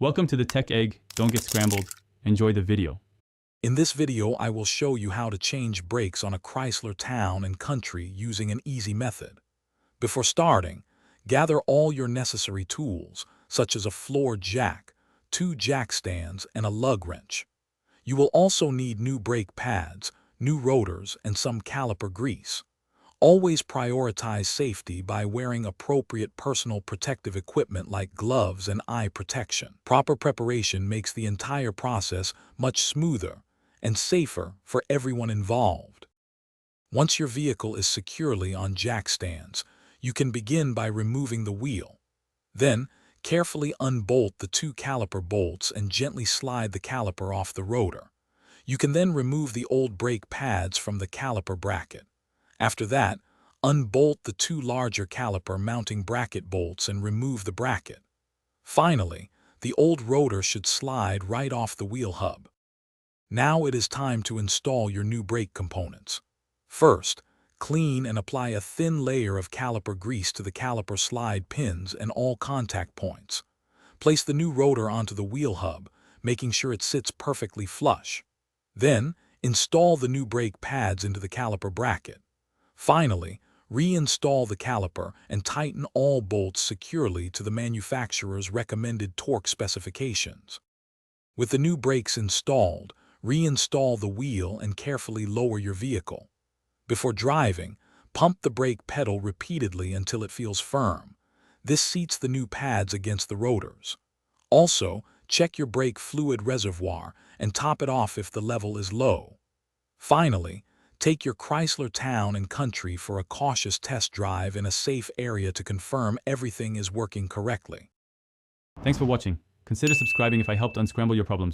Welcome to the Tech Egg. Don't get scrambled. Enjoy the video. In this video, I will show you how to change brakes on a Chrysler Town and Country using an easy method. Before starting, gather all your necessary tools, such as a floor jack, 2 jack stands, and a lug wrench. You will also need new brake pads, new rotors, and some caliper grease. Always prioritize safety by wearing appropriate personal protective equipment like gloves and eye protection. Proper preparation makes the entire process much smoother and safer for everyone involved. Once your vehicle is securely on jack stands, you can begin by removing the wheel. Then, carefully unbolt the 2 caliper bolts and gently slide the caliper off the rotor. You can then remove the old brake pads from the caliper bracket. After that, unbolt the 2 larger caliper mounting bracket bolts and remove the bracket. Finally, the old rotor should slide right off the wheel hub. Now it is time to install your new brake components. First, clean and apply a thin layer of caliper grease to the caliper slide pins and all contact points. Place the new rotor onto the wheel hub, making sure it sits perfectly flush. Then, install the new brake pads into the caliper bracket. Finally, reinstall the caliper and tighten all bolts securely to the manufacturer's recommended torque specifications. With the new brakes installed, reinstall the wheel and carefully lower your vehicle. Before driving, pump the brake pedal repeatedly until it feels firm. This seats the new pads against the rotors. Also, check your brake fluid reservoir and top it off if the level is low. Finally, take your Chrysler Town and Country for a cautious test drive in a safe area to confirm everything is working correctly. Thanks for watching. Consider subscribing if I helped unscramble your problems.